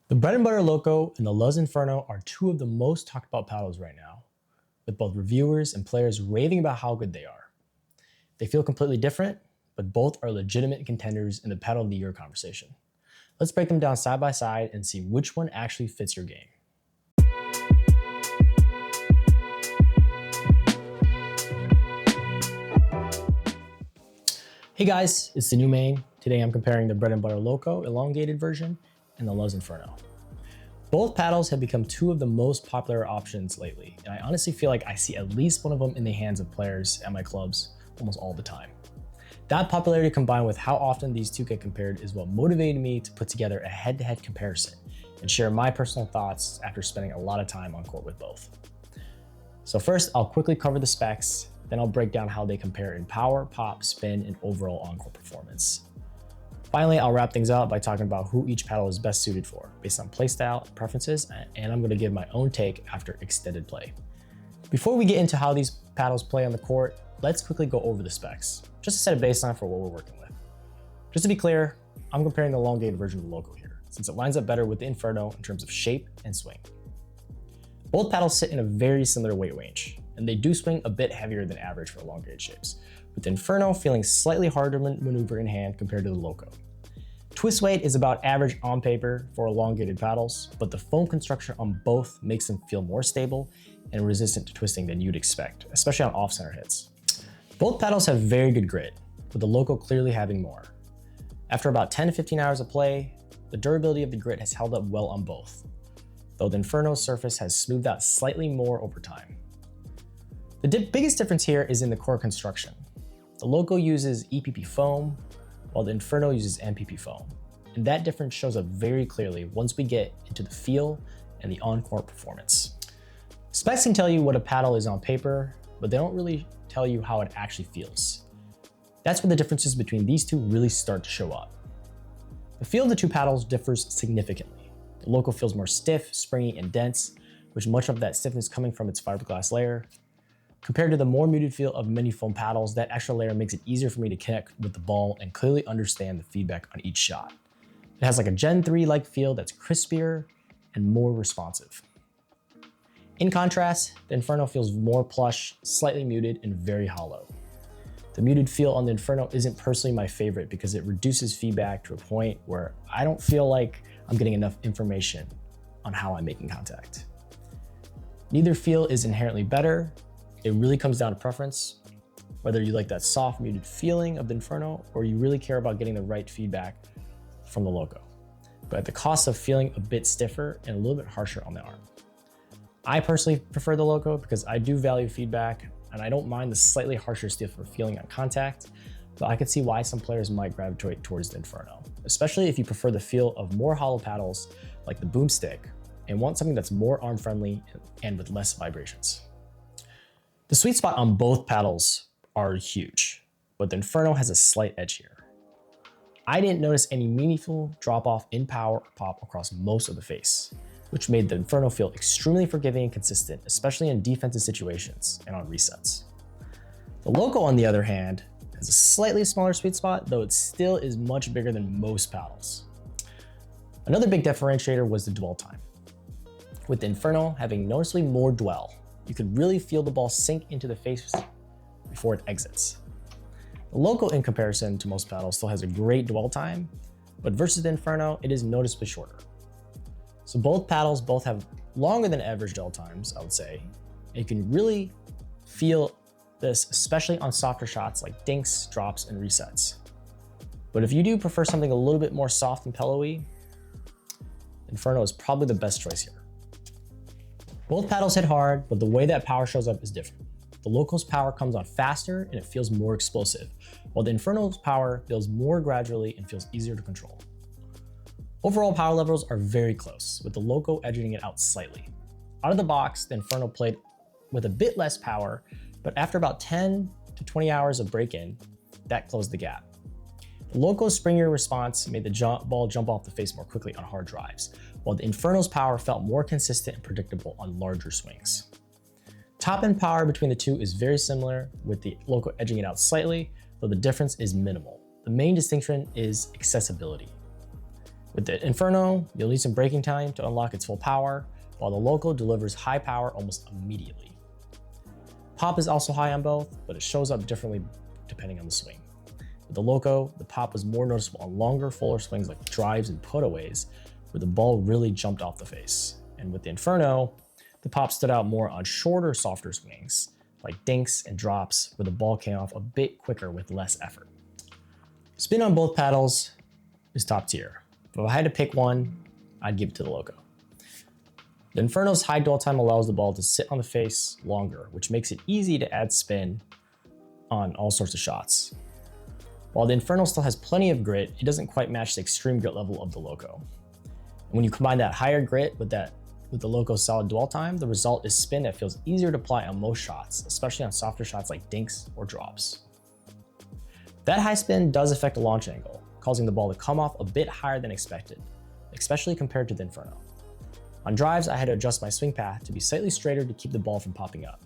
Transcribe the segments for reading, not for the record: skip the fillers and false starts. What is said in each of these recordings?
The Bread Butter Loco and the Luzz Inferno are two of the most talked about paddles right now, with both reviewers and players raving about how good they are. They feel completely different, but both are legitimate contenders in the Paddle of the Year conversation. Let's break them down side by side and see which one actually fits your game. Hey guys, it's THENEWMAIN. Today I'm comparing the Bread Butter Loco Elongated version and the Luzz Inferno. Both paddles have become two of the most popular options lately, and I honestly feel like I see at least one of them in the hands of players at my clubs almost all the time. That popularity combined with how often these two get compared is what motivated me to put together a head-to-head comparison and share my personal thoughts after spending a lot of time on court with both. So first, I'll quickly cover the specs, then I'll break down how they compare in power, pop, spin, and overall on-court performance. Finally, I'll wrap things up by talking about who each paddle is best suited for based on playstyle and preferences, and I'm going to give my own take after extended play. Before we get into how these paddles play on the court, let's quickly go over the specs, just to set a baseline for what we're working with. Just to be clear, I'm comparing the elongated version of the Loco here, since it lines up better with the Inferno in terms of shape and swing. Both paddles sit in a very similar weight range, and they do swing a bit heavier than average for elongated shapes, with the Inferno feeling slightly harder to maneuver in hand compared to the Loco. Twist weight is about average on paper for elongated paddles, but the foam construction on both makes them feel more stable and resistant to twisting than you'd expect, especially on off-center hits. Both paddles have very good grit, with the Loco clearly having more. After about 10 to 15 hours of play, the durability of the grit has held up well on both, though the Inferno's surface has smoothed out slightly more over time. The biggest difference here is in the core construction. The Loco uses EPP foam, while the Inferno uses MPP foam, and that difference shows up very clearly once we get into the feel and the on-court performance. Specs can tell you what a paddle is on paper, but they don't really tell you how it actually feels. That's where the differences between these two really start to show up. The feel of the two paddles differs significantly. The Loco feels more stiff, springy, and dense, with much of that stiffness coming from its fiberglass layer. Compared to the more muted feel of many foam paddles, that extra layer makes it easier for me to connect with the ball and clearly understand the feedback on each shot. It has like a Gen 3-like feel that's crispier and more responsive. In contrast, the Inferno feels more plush, slightly muted, and very hollow. The muted feel on the Inferno isn't personally my favorite because it reduces feedback to a point where I don't feel like I'm getting enough information on how I'm making contact. Neither feel is inherently better. It really comes down to preference, whether you like that soft, muted feeling of the Inferno or you really care about getting the right feedback from the Loco, but at the cost of feeling a bit stiffer and a little bit harsher on the arm. I personally prefer the Loco because I do value feedback and I don't mind the slightly harsher, stiffer feeling on contact, but I could see why some players might gravitate towards the Inferno, especially if you prefer the feel of more hollow paddles like the Boomstick and want something that's more arm-friendly and with less vibrations. The sweet spot on both paddles are huge, but the Inferno has a slight edge here. I didn't notice any meaningful drop-off in power or pop across most of the face, which made the Inferno feel extremely forgiving and consistent, especially in defensive situations and on resets. The Loco, on the other hand, has a slightly smaller sweet spot, though it still is much bigger than most paddles. Another big differentiator was the dwell time. With the Inferno having noticeably more dwell, you could really feel the ball sink into the face before it exits. The Loco, in comparison to most paddles, still has a great dwell time, but versus the Inferno, it is noticeably shorter. So both paddles have longer than average dwell times, I would say, and you can really feel this, especially on softer shots like dinks, drops, and resets. But if you do prefer something a little bit more soft and pillowy, Inferno is probably the best choice here. Both paddles hit hard, but the way that power shows up is different. The Loco's power comes on faster and it feels more explosive, while the Inferno's power builds more gradually and feels easier to control. Overall power levels are very close, with the Loco edging it out slightly. Out of the box, the Inferno played with a bit less power, but after about 10 to 20 hours of break-in, that closed the gap. The Loco's springier response made the ball jump off the face more quickly on hard drives, while the Inferno's power felt more consistent and predictable on larger swings. Top end power between the two is very similar, with the Loco edging it out slightly, though the difference is minimal. The main distinction is accessibility. With the Inferno, you'll need some braking time to unlock its full power, while the Loco delivers high power almost immediately. Pop is also high on both, but it shows up differently depending on the swing. With the Loco, the pop was more noticeable on longer, fuller swings like drives and putaways, where the ball really jumped off the face. And with the Inferno, the pop stood out more on shorter, softer swings, like dinks and drops, where the ball came off a bit quicker with less effort. Spin on both paddles is top tier, but if I had to pick one, I'd give it to the Loco. The Inferno's high dwell time allows the ball to sit on the face longer, which makes it easy to add spin on all sorts of shots. While the Inferno still has plenty of grit, it doesn't quite match the extreme grit level of the Loco. And when you combine that higher grit with the Loco's solid dwell time, the result is spin that feels easier to apply on most shots, especially on softer shots like dinks or drops. That high spin does affect the launch angle, causing the ball to come off a bit higher than expected, especially compared to the Inferno. On drives, I had to adjust my swing path to be slightly straighter to keep the ball from popping up.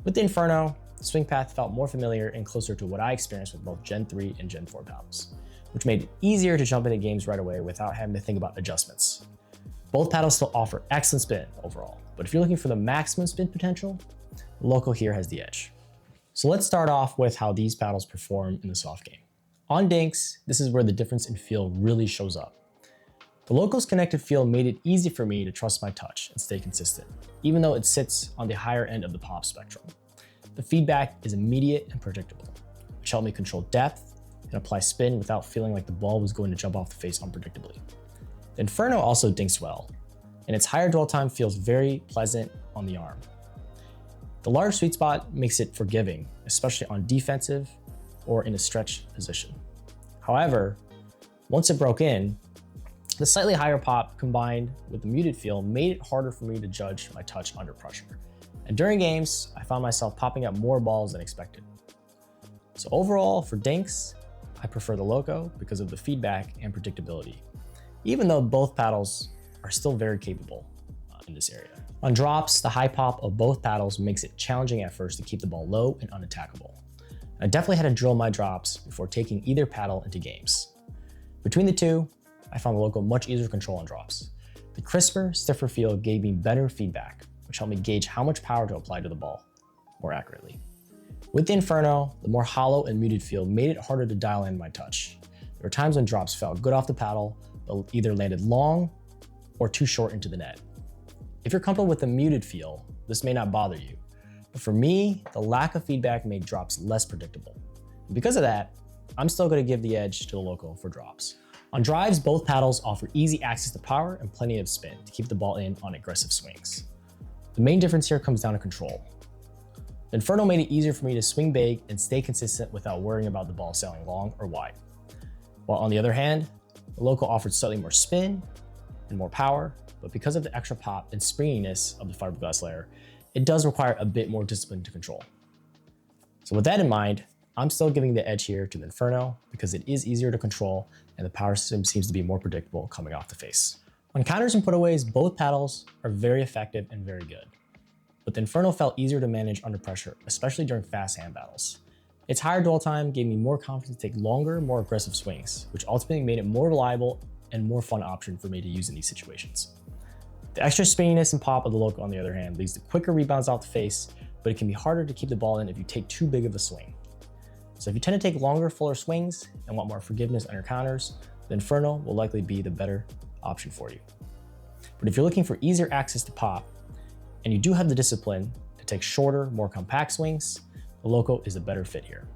With the Inferno, the swing path felt more familiar and closer to what I experienced with both Gen 3 and Gen 4 paddles, which made it easier to jump into games right away without having to think about adjustments. Both paddles still offer excellent spin overall, but if you're looking for the maximum spin potential, the Loco here has the edge. So let's start off with how these paddles perform in the soft game. On dinks, this is where the difference in feel really shows up. The Loco's connected feel made it easy for me to trust my touch and stay consistent, even though it sits on the higher end of the pop spectrum. The feedback is immediate and predictable, which helped me control depth and apply spin without feeling like the ball was going to jump off the face unpredictably. The Inferno also dinks well, and its higher dwell time feels very pleasant on the arm. The large sweet spot makes it forgiving, especially on defensive or in a stretch position. However, once it broke in, the slightly higher pop combined with the muted feel made it harder for me to judge my touch under pressure. And during games, I found myself popping up more balls than expected. So overall, for dinks, I prefer the Loco because of the feedback and predictability, even though both paddles are still very capable in this area. On drops, the high pop of both paddles makes it challenging at first to keep the ball low and unattackable. I definitely had to drill my drops before taking either paddle into games. Between the two, I found the Loco much easier to control on drops. The crisper, stiffer feel gave me better feedback, which helped me gauge how much power to apply to the ball more accurately. With the Inferno, the more hollow and muted feel made it harder to dial in my touch. There were times when drops felt good off the paddle, but either landed long or too short into the net. If you're comfortable with the muted feel, this may not bother you. But for me, the lack of feedback made drops less predictable. And because of that, I'm still going to give the edge to the Loco for drops. On drives, both paddles offer easy access to power and plenty of spin to keep the ball in on aggressive swings. The main difference here comes down to control. The Inferno made it easier for me to swing big and stay consistent without worrying about the ball sailing long or wide. While on the other hand, the Loco offered slightly more spin and more power, but because of the extra pop and springiness of the fiberglass layer, it does require a bit more discipline to control. So with that in mind, I'm still giving the edge here to the Inferno because it is easier to control and the power system seems to be more predictable coming off the face. On counters and putaways, both paddles are very effective and very good. But the Inferno felt easier to manage under pressure, especially during fast hand battles. Its higher dwell time gave me more confidence to take longer, more aggressive swings, which ultimately made it more reliable and more fun option for me to use in these situations. The extra spinniness and pop of the Loco, on the other hand, leads to quicker rebounds off the face, but it can be harder to keep the ball in if you take too big of a swing. So if you tend to take longer, fuller swings and want more forgiveness on your counters, the Inferno will likely be the better option for you. But if you're looking for easier access to pop, and you do have the discipline to take shorter, more compact swings, the Loco is a better fit here.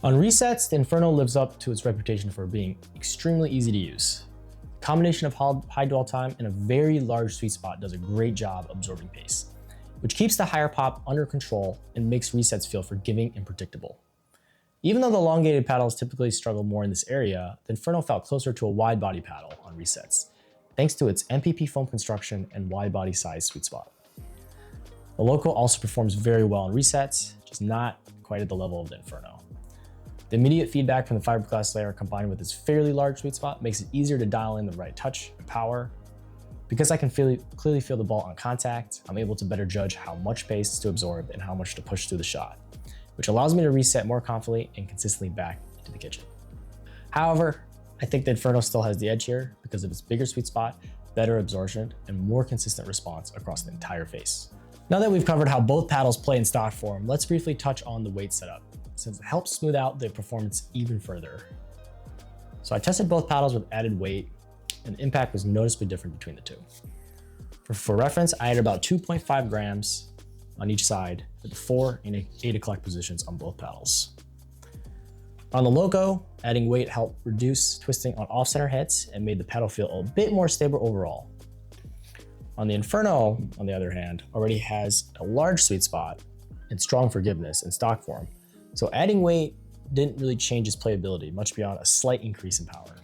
On resets, the Inferno lives up to its reputation for being extremely easy to use. The combination of high dwell time and a very large sweet spot does a great job absorbing pace, which keeps the higher pop under control and makes resets feel forgiving and predictable. Even though the elongated paddles typically struggle more in this area, the Inferno felt closer to a wide body paddle on resets, thanks to its MPP foam construction and wide body size sweet spot. The Loco also performs very well on resets, just not quite at the level of the Inferno. The immediate feedback from the fiberglass layer combined with its fairly large sweet spot makes it easier to dial in the right touch and power. Because I can clearly feel the ball on contact, I'm able to better judge how much pace to absorb and how much to push through the shot, which allows me to reset more confidently and consistently back into the kitchen. However, I think the Inferno still has the edge here because of its bigger sweet spot, better absorption, and more consistent response across the entire face. Now that we've covered how both paddles play in stock form, let's briefly touch on the weight setup, since it helps smooth out the performance even further. So I tested both paddles with added weight, and the impact was noticeably different between the two. For reference, I added about 2.5 grams on each side with the 4 and 8 o'clock positions on both paddles. On the Loco, adding weight helped reduce twisting on off-center hits and made the paddle feel a bit more stable overall. On the Inferno, on the other hand, already has a large sweet spot and strong forgiveness in stock form, so adding weight didn't really change its playability much beyond a slight increase in power.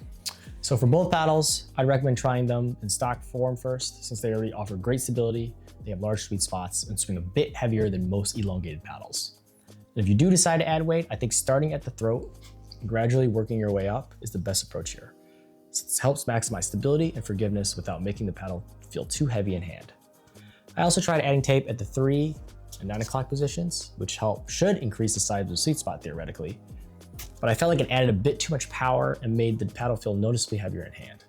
So for both paddles, I'd recommend trying them in stock form first, since they already offer great stability, they have large sweet spots, and swing a bit heavier than most elongated paddles. And if you do decide to add weight, I think starting at the throat and gradually working your way up is the best approach here. This helps maximize stability and forgiveness without making the paddle feel too heavy in hand. I also tried adding tape at the 3 and 9 o'clock positions, which should increase the size of the sweet spot theoretically, but I felt like it added a bit too much power and made the paddle feel noticeably heavier in hand.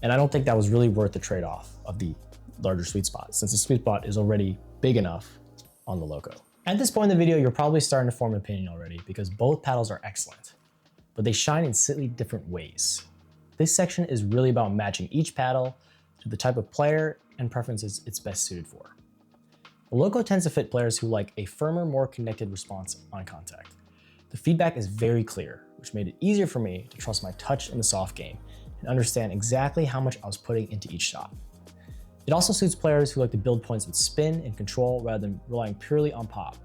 And I don't think that was really worth the trade-off of the larger sweet spot, since the sweet spot is already big enough on the Loco. At this point in the video, you're probably starting to form an opinion already because both paddles are excellent, but they shine in slightly different ways. This section is really about matching each paddle to the type of player and preferences it's best suited for. The Loco tends to fit players who like a firmer, more connected response on contact. The feedback is very clear, which made it easier for me to trust my touch in the soft game and understand exactly how much I was putting into each shot. It also suits players who like to build points with spin and control rather than relying purely on pop.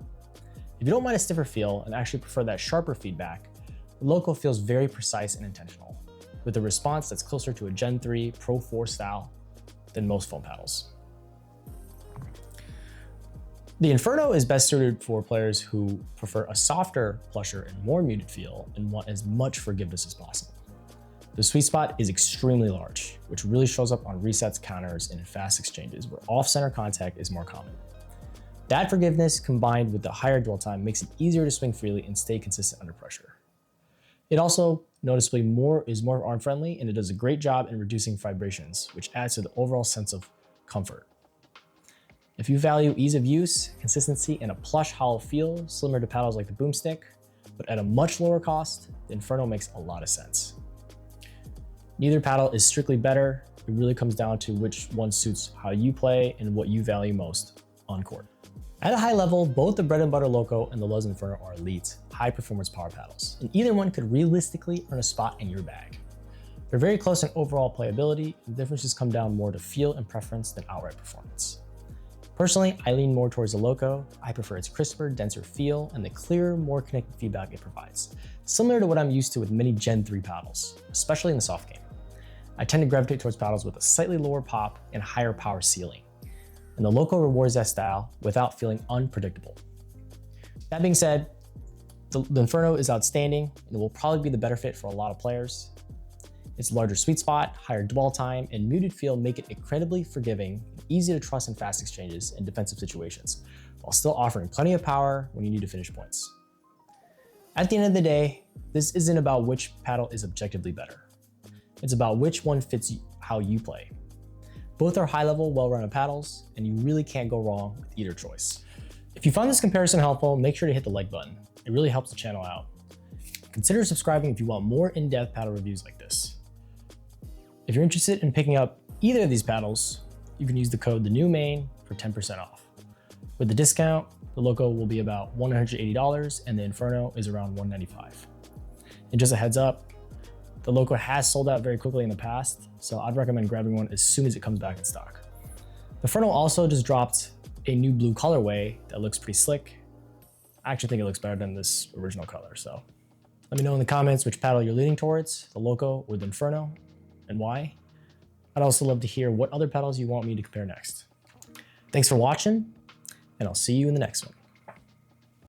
If you don't mind a stiffer feel and actually prefer that sharper feedback, the Loco feels very precise and intentional, with a response that's closer to a Gen 3 Pro 4 style than most foam paddles. The Inferno is best suited for players who prefer a softer, plusher, and more muted feel and want as much forgiveness as possible. The sweet spot is extremely large, which really shows up on resets, counters, and in fast exchanges where off-center contact is more common. That forgiveness combined with the higher dwell time makes it easier to swing freely and stay consistent under pressure. It also noticeably is more arm friendly, and it does a great job in reducing vibrations, which adds to the overall sense of comfort. If you value ease of use, consistency, and a plush hollow feel similar to paddles like the Boomstick, but at a much lower cost, the Inferno makes a lot of sense. Neither paddle is strictly better. It really comes down to which one suits how you play and what you value most on court. At a high level, both the Bread Butter Loco and the Luzz Inferno are elite, high-performance power paddles, and either one could realistically earn a spot in your bag. They're very close in overall playability, and differences come down more to feel and preference than outright performance. Personally, I lean more towards the Loco. I prefer its crisper, denser feel and the clearer, more connected feedback it provides, similar to what I'm used to with many Gen 3 paddles, especially in the soft game. I tend to gravitate towards paddles with a slightly lower pop and higher power ceiling, and the Loco rewards that style without feeling unpredictable. That being said, the Inferno is outstanding and it will probably be the better fit for a lot of players. Its larger sweet spot, higher dwell time, and muted feel make it incredibly forgiving and easy to trust in fast exchanges and defensive situations, while still offering plenty of power when you need to finish points. At the end of the day, this isn't about which paddle is objectively better. It's about which one fits how you play. Both are high-level, well-rounded paddles, and you really can't go wrong with either choice. If you found this comparison helpful, make sure to hit the like button. It really helps the channel out. Consider subscribing if you want more in-depth paddle reviews like this. If you're interested in picking up either of these paddles, you can use the code THENEWMAIN for 10% off. With the discount, the Loco will be about $180 and the Inferno is around $195. And just a heads up, the Loco has sold out very quickly in the past, so I'd recommend grabbing one as soon as it comes back in stock. The Inferno also just dropped a new blue colorway that looks pretty slick. I actually think it looks better than this original color, so let me know in the comments which paddle you're leaning towards, the Loco or the Inferno, and why. I'd also love to hear what other paddles you want me to compare next. Thanks for watching, and I'll see you in the next one.